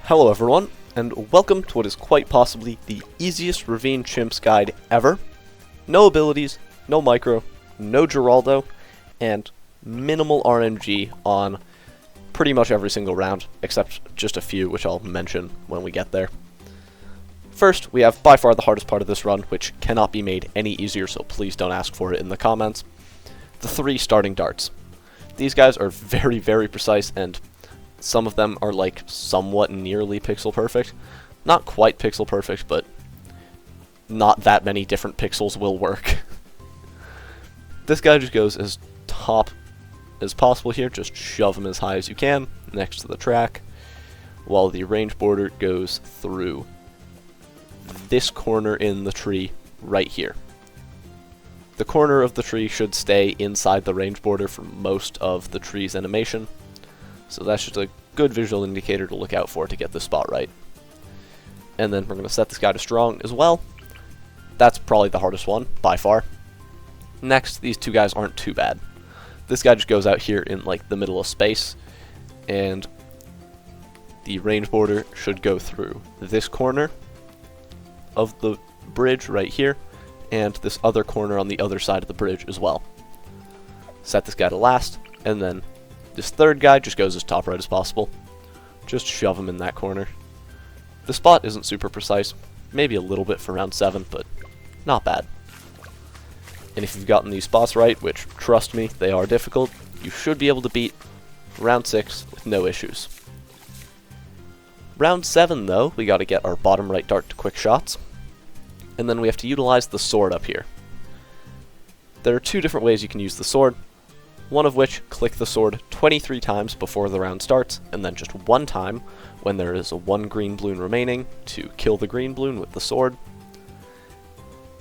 Hello everyone, and welcome to what is quite possibly the easiest Ravine Chimps guide ever. No abilities, no micro, no Geraldo, and minimal RNG on pretty much every single round, except just a few which I'll mention when we get there. First, we have by far the hardest part of this run, which cannot be made any easier, so please don't ask for it in the comments. The 3 starting darts. These guys are very, very precise, and some of them are like somewhat nearly pixel perfect. Not quite pixel perfect, but not that many different pixels will work. This guy just goes as top as possible here, just shove him as high as you can next to the track, while the range border goes through this corner in the tree right here. The corner of the tree should stay inside the range border for most of the tree's animation, so that's just a good visual indicator to look out for to get this spot right. And then we're going to set this guy to strong as well. That's probably the hardest one, by far. Next, these 2 guys aren't too bad. This guy just goes out here in like the middle of space, and the range border should go through this corner of the bridge right here, and this other corner on the other side of the bridge as well. Set this guy to last, and then this 3rd guy just goes as top right as possible. Just shove him in that corner. The spot isn't super precise, maybe a little bit for round 7, but not bad. And if you've gotten these spots right, which, trust me, they are difficult, you should be able to beat round 6 with no issues. Round 7, though, we gotta get our bottom right dart to quick shots, and then we have to utilize the sword up here. There are 2 different ways you can use the sword, one of which, click the sword 23 times before the round starts, and then just 1 time when there is a 1 green bloon remaining to kill the green bloon with the sword.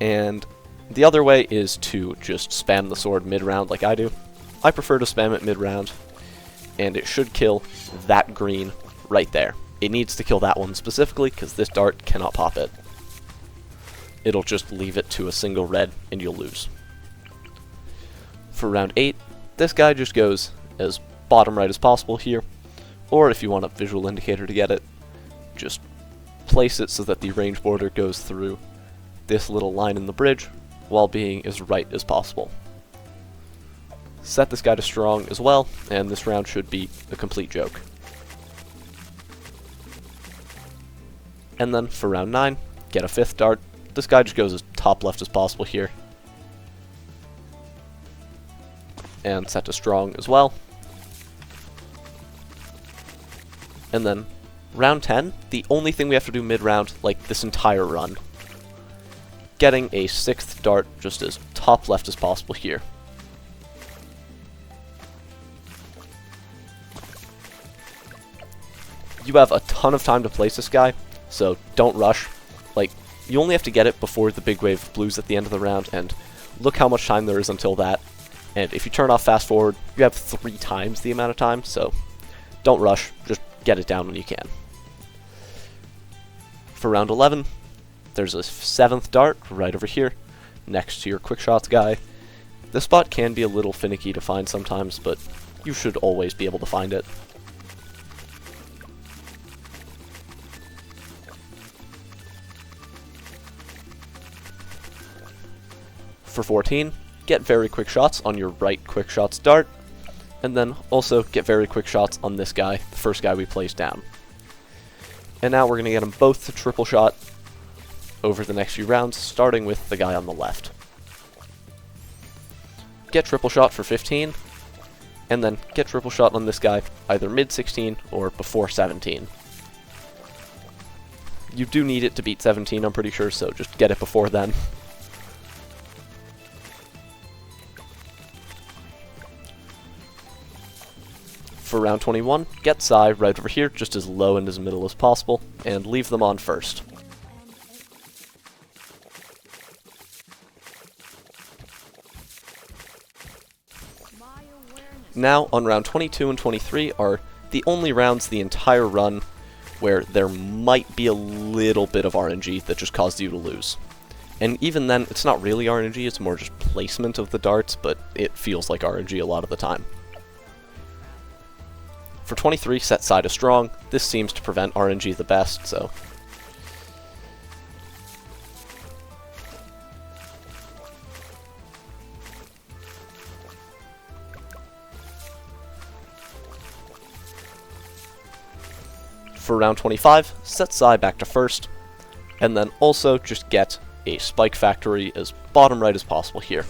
And the other way is to just spam the sword mid-round like I do. I prefer to spam it mid-round, and it should kill that green right there. It needs to kill that one specifically, because this dart cannot pop it. It'll just leave it to a single red, and you'll lose. For round 8, this guy just goes as bottom right as possible here, or if you want a visual indicator to get it, just place it so that the range border goes through this little line in the bridge, while being as right as possible. Set this guy to strong as well, and this round should be a complete joke. And then for round 9, get a 5th dart. This guy just goes as top left as possible here, and set to strong as well. And then round 10, the only thing we have to do mid-round, like this entire run, getting a 6th dart just as top left as possible here. You have a ton of time to place this guy, so don't rush. Like, you only have to get it before the big wave of blues at the end of the round, and look how much time there is until that. And if you turn off fast forward, you have 3 times the amount of time, so don't rush, just get it down when you can. For round 11, there's a 7th dart right over here, next to your quick shots guy. This spot can be a little finicky to find sometimes, but you should always be able to find it. For 14, get very quick shots on your right quick shots dart, and then also get very quick shots on this guy, the first guy we placed down. And now we're going to get them both to triple shot over the next few rounds, starting with the guy on the left. Get triple shot for 15, and then get triple shot on this guy either mid 16 or before 17. You do need it to beat 17, I'm pretty sure, so just get it before then. For round 21, get Psy right over here, just as low and as middle as possible, and leave them on first. Now, on round 22 and 23 are the only rounds the entire run where there might be a little bit of RNG that just caused you to lose. And even then, it's not really RNG, it's more just placement of the darts, but it feels like RNG a lot of the time. For 23, set side to strong. This seems to prevent RNG the best, so... For round 25, set side back to first, and then also just get a spike factory as bottom right as possible here.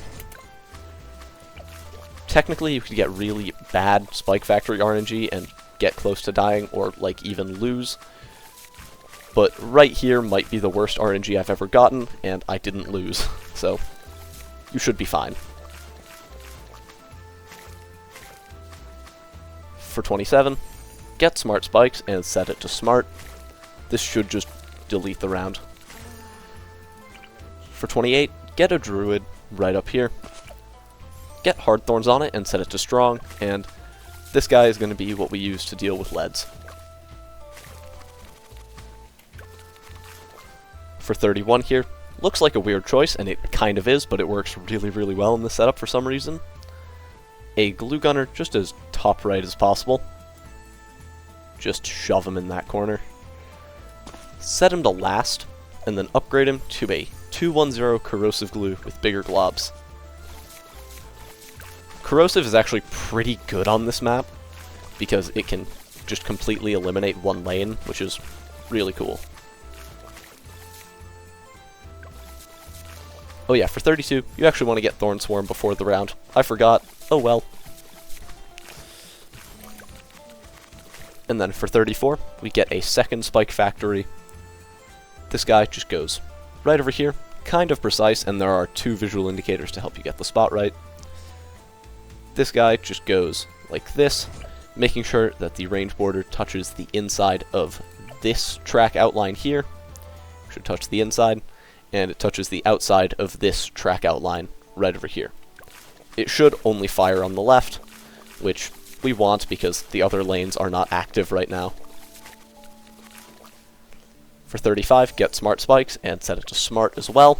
Technically, you could get really bad spike factory RNG and get close to dying, or like even lose, but right here might be the worst RNG I've ever gotten, and I didn't lose, so you should be fine. For 27, get smart spikes and set it to smart. This should just delete the round. For 28, get a druid right up here. Get hard thorns on it and set it to strong, and this guy is going to be what we use to deal with leads. For 31 here, looks like a weird choice, and it kind of is, but it works really, really well in this setup for some reason. A glue gunner just as top right as possible. Just shove him in that corner. Set him to last, and then upgrade him to a 210 corrosive glue with bigger globs. Corrosive is actually pretty good on this map, because it can just completely eliminate one lane, which is really cool. Oh yeah, for 32, you actually want to get Thorn Swarm before the round. I forgot. Oh well. And then for 34, we get a second spike factory. This guy just goes right over here, kind of precise, and there are 2 visual indicators to help you get the spot right. This guy just goes like this, making sure that the range border touches the inside of this track outline here. Should touch the inside, and it touches the outside of this track outline right over here. It should only fire on the left, which we want because the other lanes are not active right now. For 35, get smart spikes and set it to smart as well.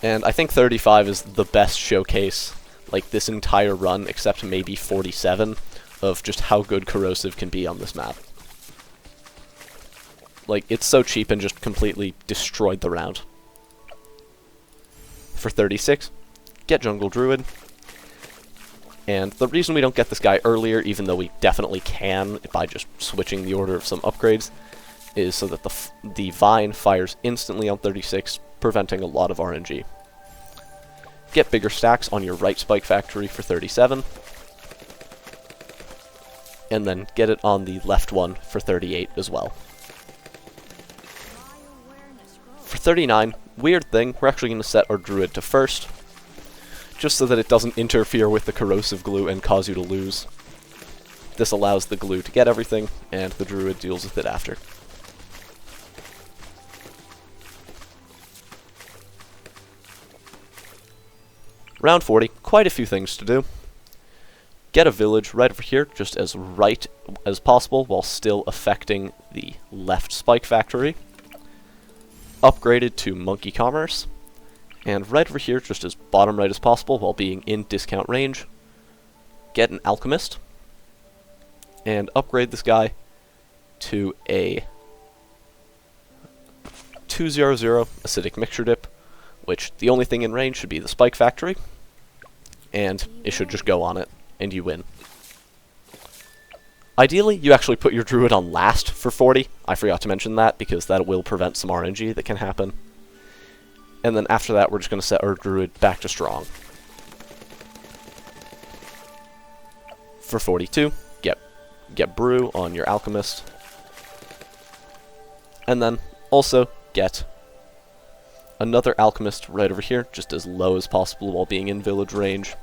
And I think 35 is the best showcase, like this entire run, except maybe 47, of just how good corrosive can be on this map. Like, it's so cheap and just completely destroyed the round. For 36, get jungle druid. And the reason we don't get this guy earlier, even though we definitely can by just switching the order of some upgrades, is so that the vine fires instantly on 36, preventing a lot of RNG. Get bigger stacks on your right spike factory for 37, and then get it on the left one for 38 as well. For 39, weird thing, we're actually going to set our druid to first, just so that it doesn't interfere with the corrosive glue and cause you to lose. This allows the glue to get everything, and the druid deals with it after. Round 40, quite a few things to do. Get a village right over here, just as right as possible, while still affecting the left spike factory. Upgraded to monkey commerce. And right over here, just as bottom right as possible, while being in discount range, get an alchemist, and upgrade this guy to a 200 acidic mixture dip, which the only thing in range should be the spike factory, and it should just go on it, and you win. Ideally, you actually put your druid on last for 40. I forgot to mention that, because that will prevent some RNG that can happen. And then after that, we're just going to set our druid back to strong. For 42, get brew on your alchemist. And then also get another alchemist right over here, just as low as possible while being in village range.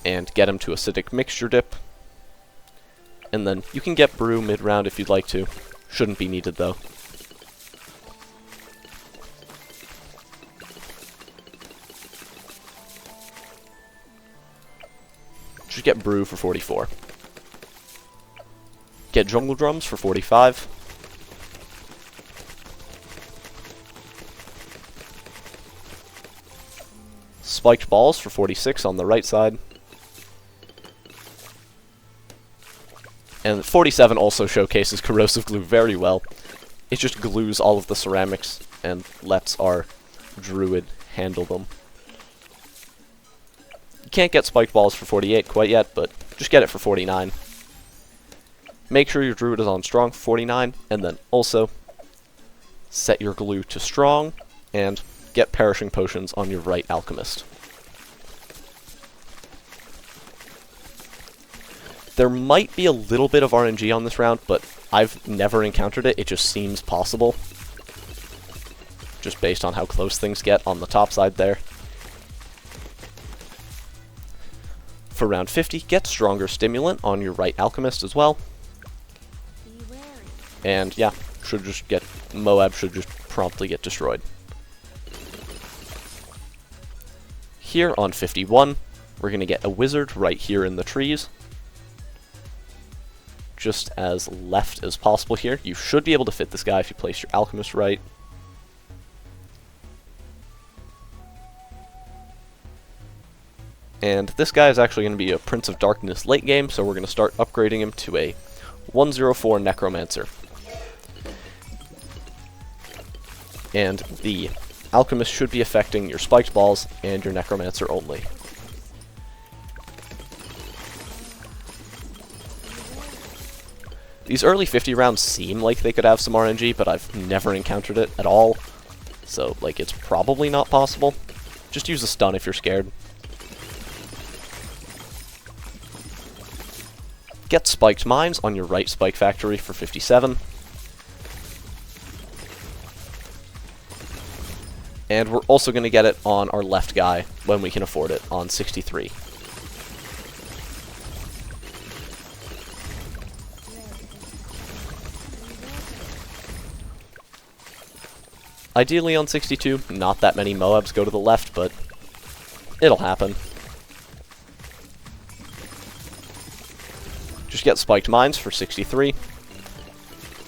And get him to acidic mixture dip. And then you can get brew mid-round if you'd like to. Shouldn't be needed though. Just get brew for 44. Get jungle drums for 45. Spiked balls for 46 on the right side. And 47 also showcases corrosive glue very well. It just glues all of the ceramics and lets our druid handle them. You can't get spiked balls for 48 quite yet, but just get it for 49. Make sure your druid is on strong for 49, and then also set your glue to strong, and get perishing potions on your right alchemist. There might be a little bit of RNG on this round, but I've never encountered it. It just seems possible, just based on how close things get on the top side there. For round 50, get stronger stimulant on your right alchemist as well. And yeah, Moab should just promptly get destroyed. Here on 51, we're going to get a wizard right here in the trees. Just as left as possible here. You should be able to fit this guy if you place your alchemist right. And this guy is actually going to be a Prince of Darkness late game, so we're going to start upgrading him to a 104 Necromancer. And the alchemist should be affecting your spiked balls and your necromancer only. These early 50 rounds seem like they could have some RNG, but I've never encountered it at all. So, like, it's probably not possible. Just use a stun if you're scared. Get spiked mines on your right spike factory for 57. And we're also going to get it on our left guy when we can afford it on 63. Ideally on 62, not that many Moabs go to the left, but it'll happen. Just get spiked mines for 63.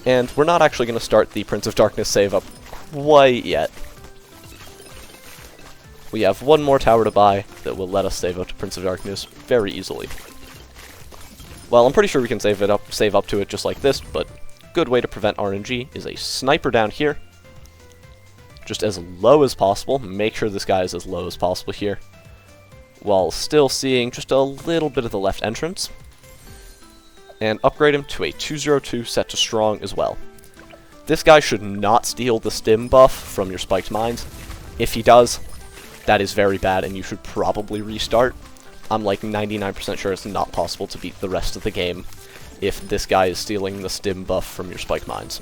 And we're not actually going to start the Prince of Darkness save up quite yet. We have one more tower to buy that will let us save up to Prince of Darkness very easily. Well, I'm pretty sure we can save up to it just like this, but good way to prevent RNG is a sniper down here. Just as low as possible. Make sure this guy is as low as possible here, while still seeing just a little bit of the left entrance. And upgrade him to a 202 set to strong as well. This guy should not steal the stim buff from your spiked mines. If he does, that is very bad and you should probably restart. I'm like 99% sure it's not possible to beat the rest of the game if this guy is stealing the stim buff from your spiked mines.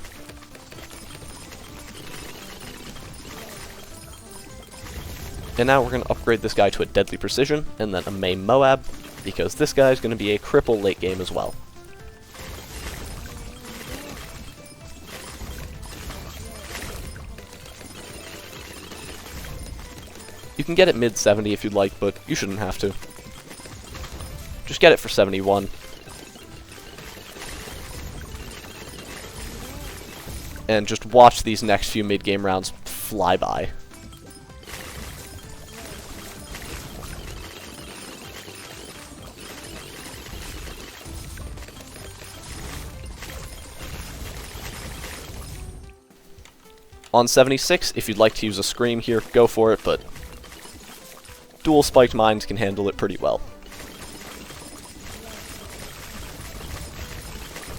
And now we're going to upgrade this guy to a Deadly Precision, and then a main Moab, because this guy is going to be a cripple late game as well. You can get it mid 70 if you'd like, but you shouldn't have to. Just get it for 71. And just watch these next few mid-game rounds fly by. On 76, if you'd like to use a Scream here, go for it, but dual spiked mines can handle it pretty well.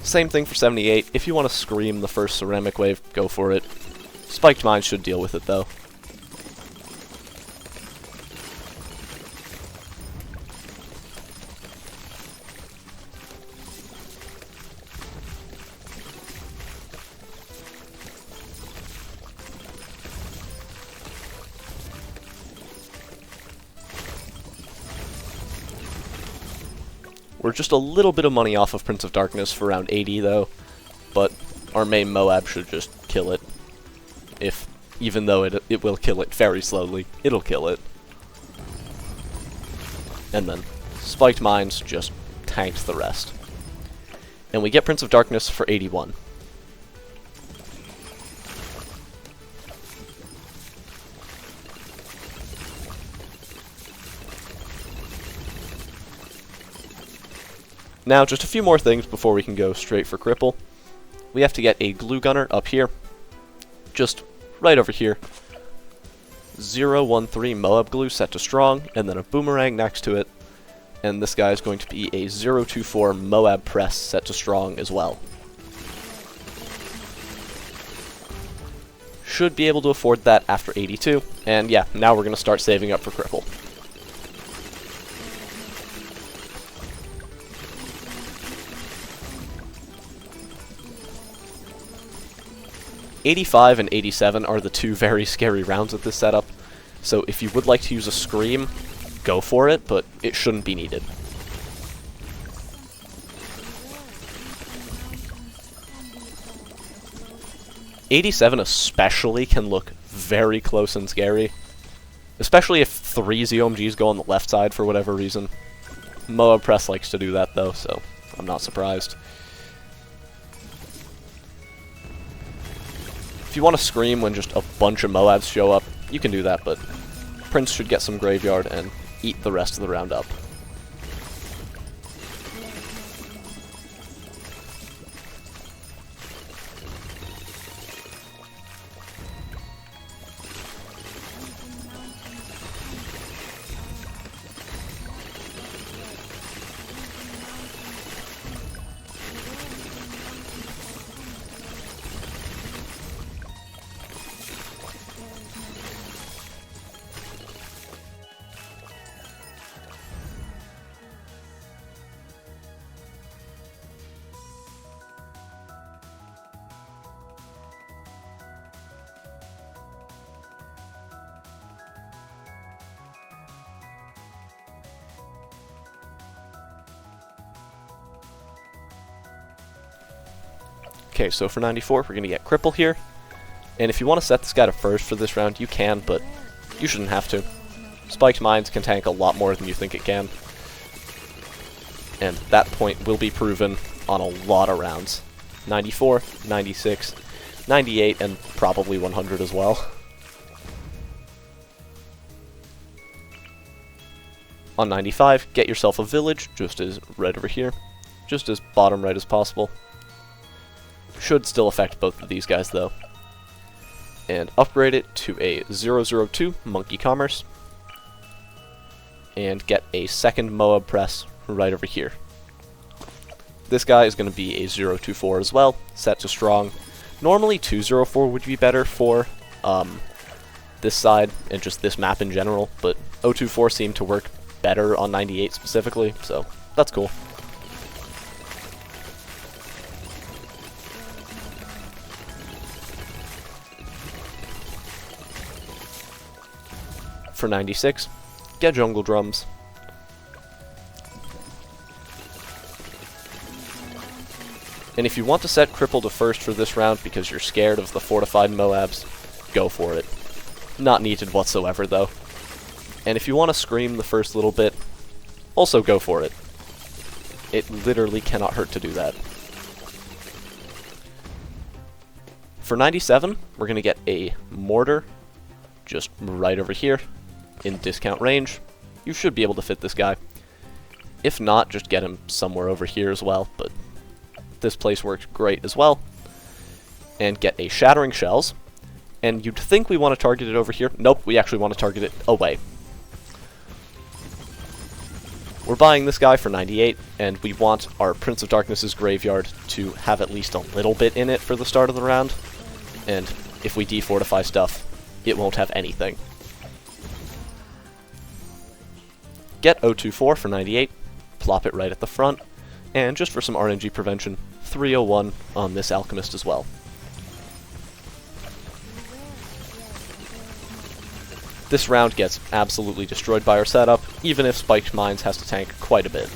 Same thing for 78. If you want to Scream the first ceramic wave, go for it. Spiked mines should deal with it, though. We're just a little bit of money off of Prince of Darkness for round 80, though, but our main Moab should just kill it. Even though it will kill it very slowly, it'll kill it. And then Spiked Mines just tanked the rest. And we get Prince of Darkness for 81. Now, just a few more things before we can go straight for Cripple. We have to get a glue gunner up here, just right over here. 013 Moab glue set to strong, and then a boomerang next to it. And this guy is going to be a 024 Moab press set to strong as well. Should be able to afford that after 82, and yeah, now we're going to start saving up for Cripple. '85 and 87 are the two very scary rounds with this setup, so if you would like to use a Scream, go for it, but it shouldn't be needed. '87 especially can look very close and scary, especially if 3 ZOMGs go on the left side for whatever reason. Moab Press likes to do that though, so I'm not surprised. If you want to Scream when just a bunch of Moabs show up, you can do that, but Prince should get some Graveyard and eat the rest of the round up. Okay, so for 94, we're going to get Cripple here. And if you want to set this guy to first for this round, you can, but you shouldn't have to. Spiked Mines can tank a lot more than you think it can. And that point will be proven on a lot of rounds. 94, 96, 98, and probably 100 as well. On 95, get yourself a village, just as right over here. Just as bottom right as possible. Should still affect both of these guys though. And upgrade it to a 002 Monkey Commerce. And get a second Moab Press right over here. This guy is going to be a 024 as well, set to strong. Normally 204 would be better for this side and just this map in general, but 024 seemed to work better on 98 specifically, so that's cool. For 96, get Jungle Drums. And if you want to set Cripple to first for this round because you're scared of the fortified Moabs, go for it. Not needed whatsoever though. And if you want to Scream the first little bit, also go for it. It literally cannot hurt to do that. For 97, we're going to get a Mortar, just right over here. In discount range, you should be able to fit this guy. If not, just get him somewhere over here as well, but this place works great as well. And get a Shattering Shells, and you'd think we want to target it over here. Nope, we actually want to target it away. We're buying this guy for 98, and we want our Prince of Darkness's Graveyard to have at least a little bit in it for the start of the round, and if we defortify stuff, it won't have anything. Get 024 for 98, plop it right at the front, and just for some RNG prevention, 301 on this alchemist as well. This round gets absolutely destroyed by our setup, even if Spiked Mines has to tank quite a bit.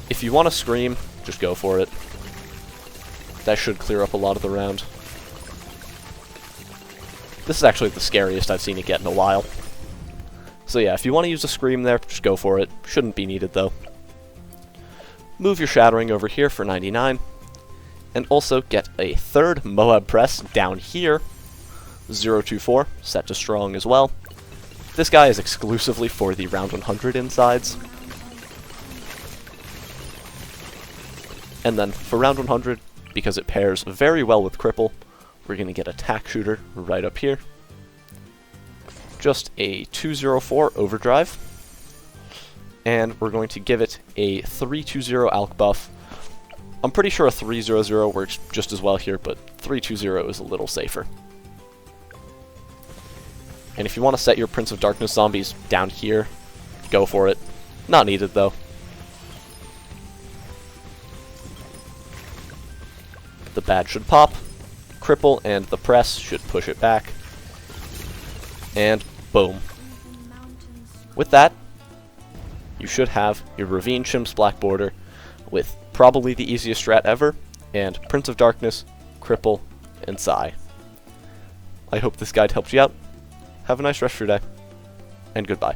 If you want to Scream, just go for it. That should clear up a lot of the round. This is actually the scariest I've seen it get in a while. So yeah, if you want to use a Scream there, just go for it. Shouldn't be needed though. Move your Shattering over here for 99. And also get a third Moab Press down here. 024, set to strong as well. This guy is exclusively for the round 100 insides. And then for round 100, because it pairs very well with Cripple, we're going to get Attack Shooter right up here. Just a 204 Overdrive. And we're going to give it a 320 Alch buff. I'm pretty sure a 300 works just as well here, but 320 is a little safer. And if you want to set your Prince of Darkness zombies down here, go for it. Not needed, though. The badge should pop. Cripple and the press should push it back. And boom. With that, you should have your Ravine Chimps Black Border with probably the easiest strat ever, and Prince of Darkness, Cripple, and Psy. I hope this guide helped you out. Have a nice rest of your day, and goodbye.